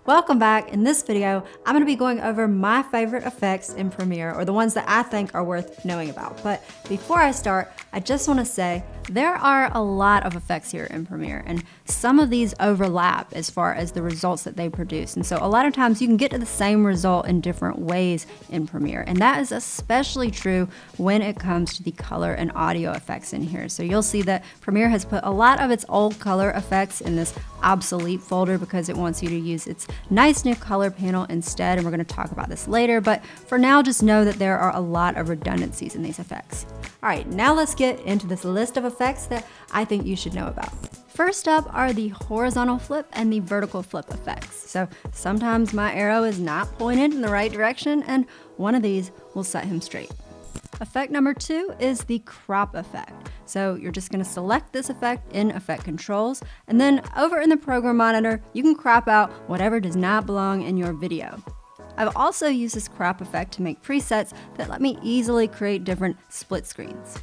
Welcome back. In this video, I'm going to be going over my favorite effects in Premiere, or the ones that I think are worth knowing about. But before I start, I just want to say there are a lot of effects here in Premiere, and some of these overlap as far as the results that they produce. And so a lot of times you can get to the same result in different ways in Premiere. And that is especially true when it comes to the color and audio effects in here. So you'll see that Premiere has put a lot of its old color effects in this obsolete folder because it wants you to use its nice new color panel instead, and we're going to talk about this later, but for now just know that there are a lot of redundancies in these effects. Alright, now let's get into this list of effects that I think you should know about. First up are the horizontal flip and the vertical flip effects. So sometimes my arrow is not pointed in the right direction, and one of these will set him straight. Effect number 2 is the crop effect. So you're just going to select this effect in Effect Controls, and then over in the Program Monitor, you can crop out whatever does not belong in your video. I've also used this crop effect to make presets that let me easily create different split screens.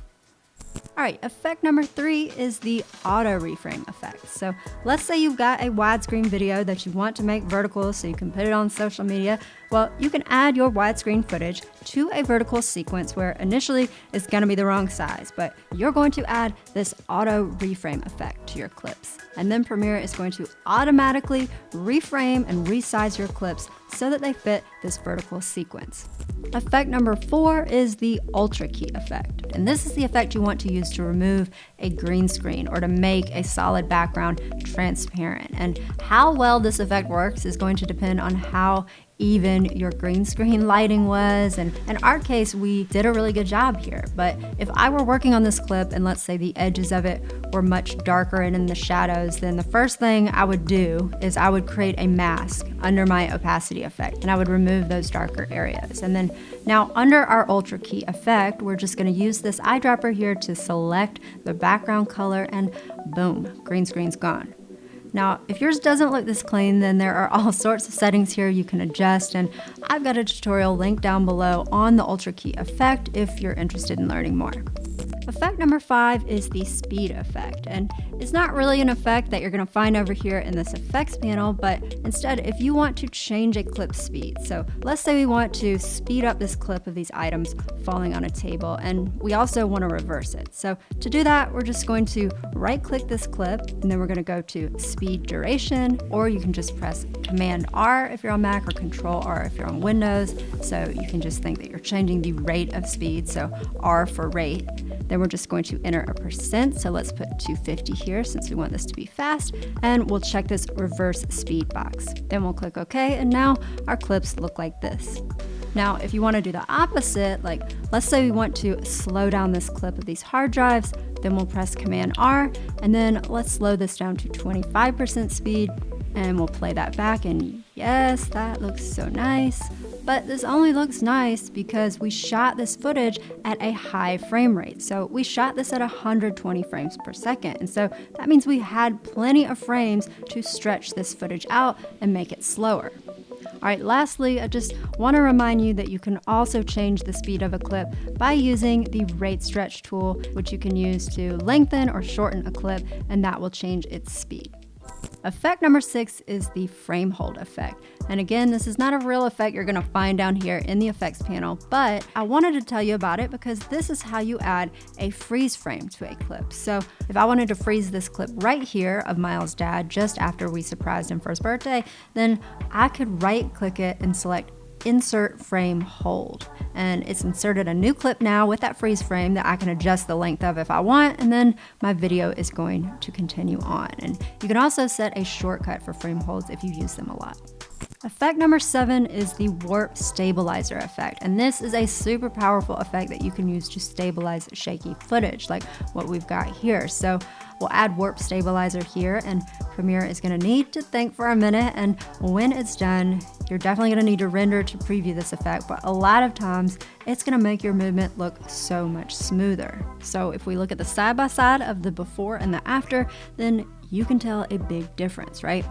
Alright, effect number 3 is the auto reframe effect. So let's say you've got a widescreen video that you want to make vertical so you can put it on social media. Well, you can add your widescreen footage to a vertical sequence where initially it's going to be the wrong size, but you're going to add this auto reframe effect to your clips. And then Premiere is going to automatically reframe and resize your clips so that they fit this vertical sequence. Effect number 4 is the Ultra Key effect. And this is the effect you want to use to remove a green screen or to make a solid background transparent. And how well this effect works is going to depend on how even your green screen lighting was, and in our case we did a really good job here. But if I were working on this clip and let's say the edges of it were much darker and in the shadows, then the first thing I would do is I would create a mask under my opacity effect, and I would remove those darker areas. And then now under our Ultra Key effect, we're just going to use this eyedropper here to select the background color, and boom, green screen's gone. Now, if yours doesn't look this clean, then there are all sorts of settings here you can adjust, and I've got a tutorial linked down below on the Ultra Key effect if you're interested in learning more. Effect number 5 is the speed effect, and it's not really an effect that you're going to find over here in this effects panel, but instead if you want to change a clip speed. So let's say we want to speed up this clip of these items falling on a table, and we also want to reverse it. So to do that, we're just going to right click this clip, and then we're going to go to speed duration, or you can just press Command R if you're on Mac or Control R if you're on Windows. So you can just think that you're changing the rate of speed, so R for rate. Then we're just going to enter a percent, so let's put 250 here since we want this to be fast, and we'll check this reverse speed box. Then we'll click OK, and now our clips look like this. Now, if you want to do the opposite, like let's say we want to slow down this clip of these hard drives, then we'll press Command R, and then let's slow this down to 25% speed, and we'll play that back, and yes, that looks so nice. But this only looks nice because we shot this footage at a high frame rate. So we shot this at 120 frames per second. And so that means we had plenty of frames to stretch this footage out and make it slower. All right, lastly, I just want to remind you that you can also change the speed of a clip by using the rate stretch tool, which you can use to lengthen or shorten a clip, and that will change its speed. Effect number 6 is the frame hold effect. And again, this is not a real effect you're going to find down here in the effects panel, but I wanted to tell you about it because this is how you add a freeze frame to a clip. So if I wanted to freeze this clip right here of Miles' dad just after we surprised him for his birthday, then I could right click it and select Insert Frame Hold, and it's inserted a new clip now with that freeze frame that I can adjust the length of if I want, and then my video is going to continue on. And you can also set a shortcut for frame holds if you use them a lot. Effect number 7 is the warp stabilizer effect, and this is a super powerful effect that you can use to stabilize shaky footage like what we've got here. So we'll add warp stabilizer here, and Premiere is going to need to think for a minute, and when it's done, you're definitely going to need to render to preview this effect, but a lot of times it's going to make your movement look so much smoother. So if we look at the side by side of the before and the after, then you can tell a big difference, right?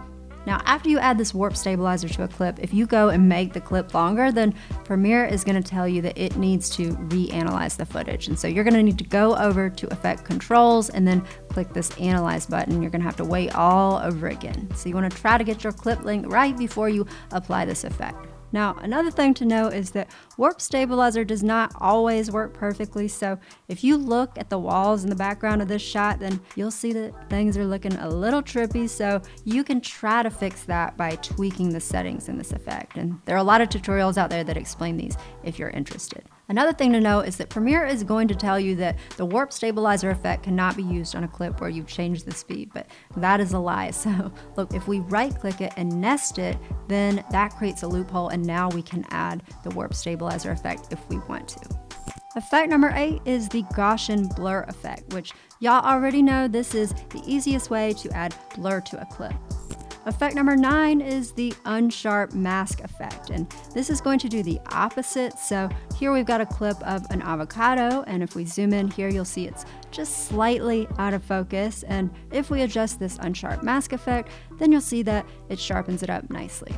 Now, after you add this warp stabilizer to a clip, if you go and make the clip longer, then Premiere is going to tell you that it needs to reanalyze the footage. And so you're going to need to go over to Effect Controls and then click this Analyze button. You're going to have to wait all over again. So you want to try to get your clip length right before you apply this effect. Now, another thing to know is that warp stabilizer does not always work perfectly. So if you look at the walls in the background of this shot, then you'll see that things are looking a little trippy. So you can try to fix that by tweaking the settings in this effect. And there are a lot of tutorials out there that explain these if you're interested. Another thing to know is that Premiere is going to tell you that the warp stabilizer effect cannot be used on a clip where you've changed the speed, but that is a lie. So look, if we right click it and nest it, then that creates a loophole, and now we can add the warp stabilizer effect if we want to. Effect number 8 is the Gaussian blur effect, which y'all already know this is the easiest way to add blur to a clip. Effect number 9 is the Unsharp mask effect, and this is going to do the opposite. So here we've got a clip of an avocado, and if we zoom in here, you'll see it's just slightly out of focus. And if we adjust this Unsharp mask effect, then you'll see that it sharpens it up nicely.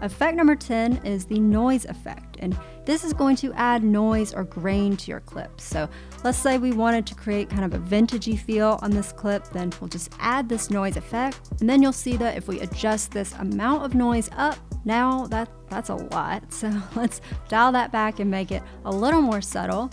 Effect number 10 is the noise effect, and this is going to add noise or grain to your clip. So let's say we wanted to create kind of a vintagey feel on this clip, then we'll just add this noise effect, and then you'll see that if we adjust this amount of noise up, now that's a lot. So let's dial that back and make it a little more subtle.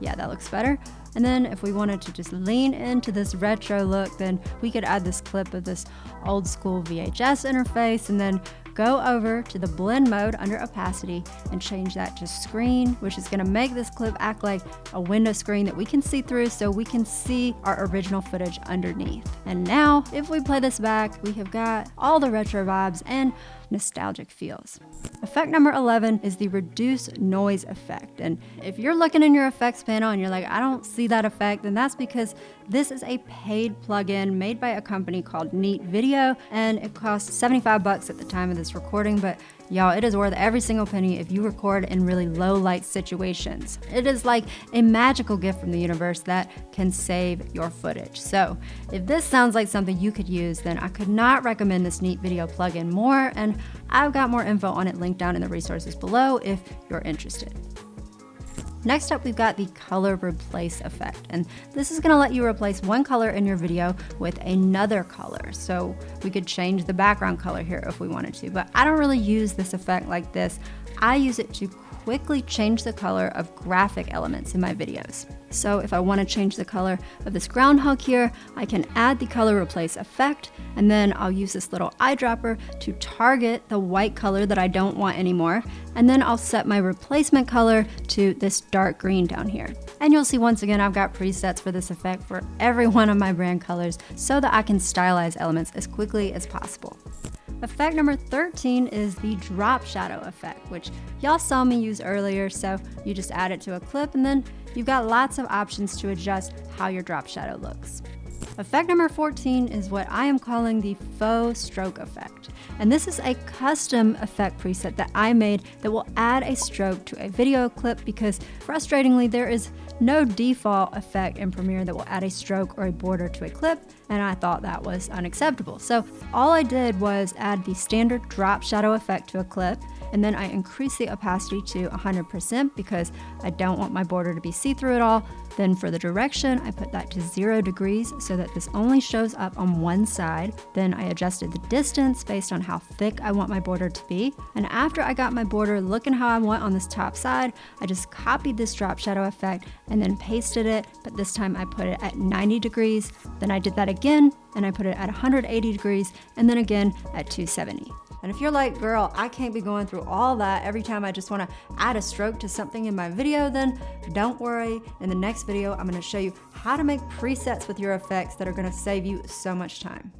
Yeah, that looks better. And then if we wanted to just lean into this retro look, then we could add this clip of this old school VHS interface, and then go over to the blend mode under opacity and change that to screen, which is going to make this clip act like a window screen that we can see through, so we can see our original footage underneath. And now if we play this back, we have got all the retro vibes and nostalgic feels. Effect number 11 is the reduce noise effect. And if you're looking in your effects panel and you're like, I don't see that effect, then that's because this is a paid plugin made by a company called Neat Video, and it costs 75 bucks at the time of this recording, but y'all, it is worth every single penny if you record in really low light situations. It is like a magical gift from the universe that can save your footage. So if this sounds like something you could use, then I could not recommend this Neat Video plugin more, and I've got more info on it linked down in the resources below if you're interested. Next up, we've got the color replace effect, and this is gonna let you replace one color in your video with another color. So we could change the background color here if we wanted to, but I don't really use this effect like this. I use it to quickly change the color of graphic elements in my videos. So if I want to change the color of this groundhog here, I can add the color replace effect, and then I'll use this little eyedropper to target the white color that I don't want anymore, and then I'll set my replacement color to this dark green down here. And you'll see once again I've got presets for this effect for every one of my brand colors so that I can stylize elements as quickly as possible. Effect number 13 is the drop shadow effect, which y'all saw me use earlier. So you just add it to a clip, and then you've got lots of options to adjust how your drop shadow looks. Effect number 14 is what I am calling the Faux stroke effect. And this is a custom effect preset that I made that will add a stroke to a video clip, because frustratingly there is no default effect in Premiere that will add a stroke or a border to a clip, and I thought that was unacceptable. So all I did was add the standard drop shadow effect to a clip, and then I increased the opacity to 100% because I don't want my border to be see-through at all. Then for the direction, I put that to 0 degrees so that this only shows up on one side. Then I adjusted the distance based on how thick I want my border to be. And after I got my border looking how I want on this top side, I just copied this drop shadow effect and then pasted it, but this time I put it at 90 degrees. Then I did that again, and I put it at 180 degrees, and then again at 270. And if you're like, girl, I can't be going through all that every time I just want to add a stroke to something in my video, then don't worry. In the next video, I'm going to show you how to make presets with your effects that are going to save you so much time.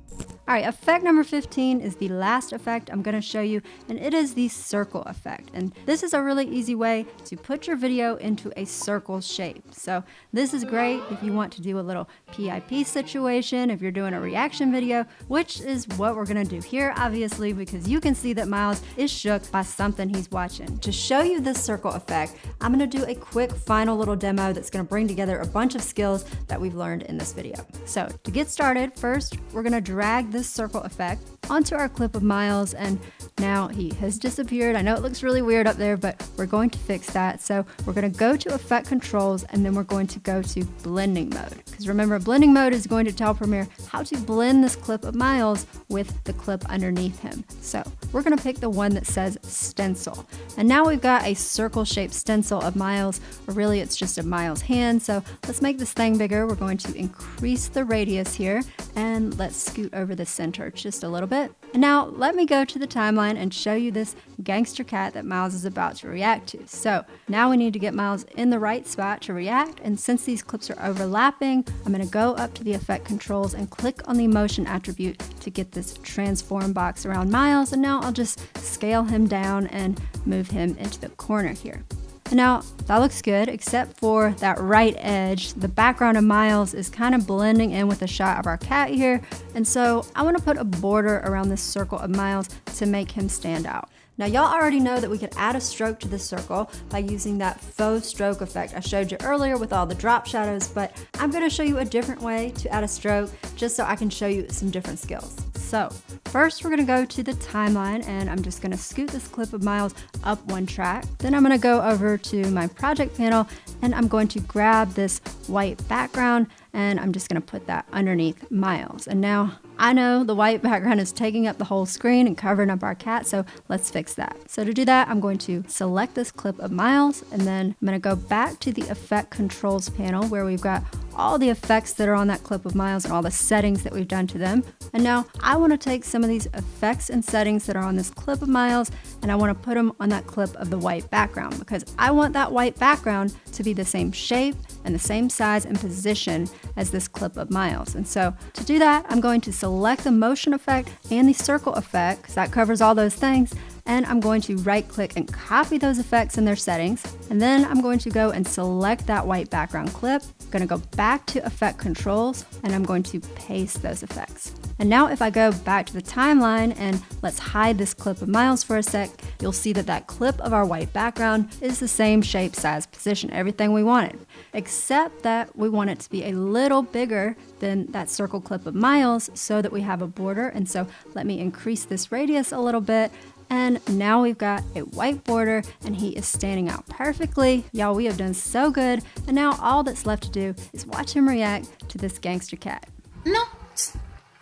All right, effect number 15 is the last effect I'm going to show you, and it is the circle effect. And this is a really easy way to put your video into a circle shape. So this is great if you want to do a little PIP situation, if you're doing a reaction video, which is what we're going to do here, obviously, because you can see that Miles is shook by something he's watching. To show you this circle effect, I'm going to do a quick final little demo that's going to bring together a bunch of skills that we've learned in this video. So to get started, first, we're going to drag this circle effect onto our clip of Miles, and now he has disappeared. I know it looks really weird up there, but we're going to fix that. So we're going to go to Effect Controls, and then we're going to go to Blending Mode. Because remember, Blending Mode is going to tell Premiere how to blend this clip of Miles with the clip underneath him. So we're going to pick the one that says Stencil. And now we've got a circle-shaped stencil of Miles, or really it's just a Miles hand. So let's make this thing bigger. We're going to increase the radius here, and let's scoot over the center just a little bit. And now let me go to the timeline and show you this gangster cat that Miles is about to react to. So now we need to get Miles in the right spot to react, and since these clips are overlapping, I'm going to go up to the Effect Controls and click on the motion attribute to get this transform box around Miles, and now I'll just scale him down and move him into the corner here. And now that looks good, except for that right edge. The background of Miles is kind of blending in with the shot of our cat here. And so I want to put a border around this circle of Miles to make him stand out. Now y'all already know that we could add a stroke to this circle by using that faux stroke effect I showed you earlier with all the drop shadows, but I'm going to show you a different way to add a stroke just so I can show you some different skills. So first we're going to go to the timeline, and I'm just going to scoot this clip of Miles up one track. Then I'm going to go over to my project panel, and I'm going to grab this white background, and I'm just going to put that underneath Miles. And now I know the white background is taking up the whole screen and covering up our cat, so let's fix that. So to do that, I'm going to select this clip of Miles, and then I'm going to go back to the Effect Controls panel where we've got all the effects that are on that clip of Miles and all the settings that we've done to them. And now I want to take some of these effects and settings that are on this clip of Miles, and I want to put them on that clip of the white background, because I want that white background to be the same shape and the same size and position as this clip of Miles. And so to do that, I'm going to select the motion effect and the circle effect, because that covers all those things. And I'm going to right click and copy those effects in their settings. And then I'm going to go and select that white background clip. I'm going to go back to Effect Controls, and I'm going to paste those effects. And now if I go back to the timeline and let's hide this clip of Miles for a sec, you'll see that that clip of our white background is the same shape, size, position, everything we wanted, except that we want it to be a little bigger than that circle clip of Miles so that we have a border. And so let me increase this radius a little bit. And now we've got a white border, and he is standing out perfectly. Y'all, we have done so good. And now all that's left to do is watch him react to this gangster cat. No,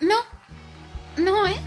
no, no, eh?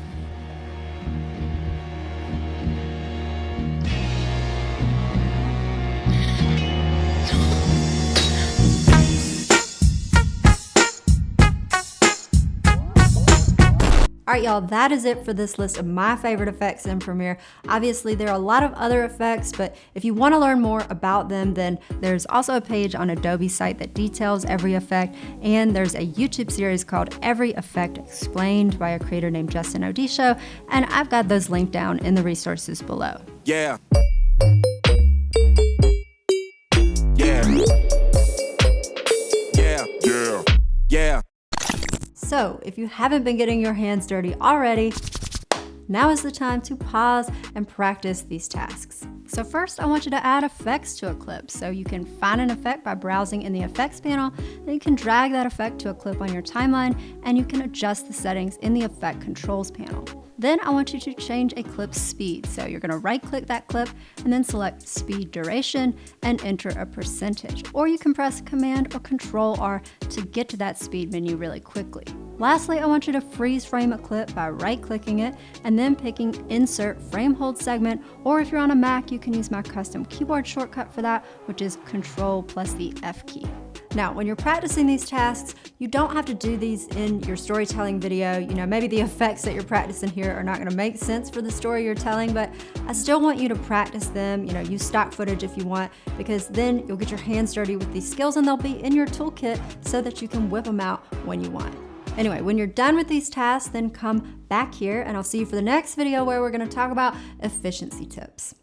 All right, y'all, that is it for this list of my favorite effects in Premiere. Obviously, there are a lot of other effects, but if you want to learn more about them, then there's also a page on Adobe's site that details every effect, and there's a YouTube series called Every Effect Explained by a creator named Justin Odisho, and I've got those linked down in the resources below. Yeah. Yeah. Yeah. Yeah. Yeah. So if you haven't been getting your hands dirty already, now is the time to pause and practice these tasks. So first, I want you to add effects to a clip. So you can find an effect by browsing in the effects panel, then you can drag that effect to a clip on your timeline, and you can adjust the settings in the Effect Controls panel. Then I want you to change a clip's speed. So you're going to right click that clip and then select speed duration and enter a percentage. Or you can press Command or Control R to get to that speed menu really quickly. Lastly, I want you to freeze frame a clip by right clicking it and then picking Insert Frame Hold Segment, or if you're on a Mac, you can use my custom keyboard shortcut for that, which is Control plus the F key. Now, when you're practicing these tasks, you don't have to do these in your storytelling video. You know, maybe the effects that you're practicing here are not going to make sense for the story you're telling, but I still want you to practice them. You know, use stock footage if you want, because then you'll get your hands dirty with these skills and they'll be in your toolkit so that you can whip them out when you want. Anyway, when you're done with these tasks, then come back here and I'll see you for the next video where we're going to talk about efficiency tips.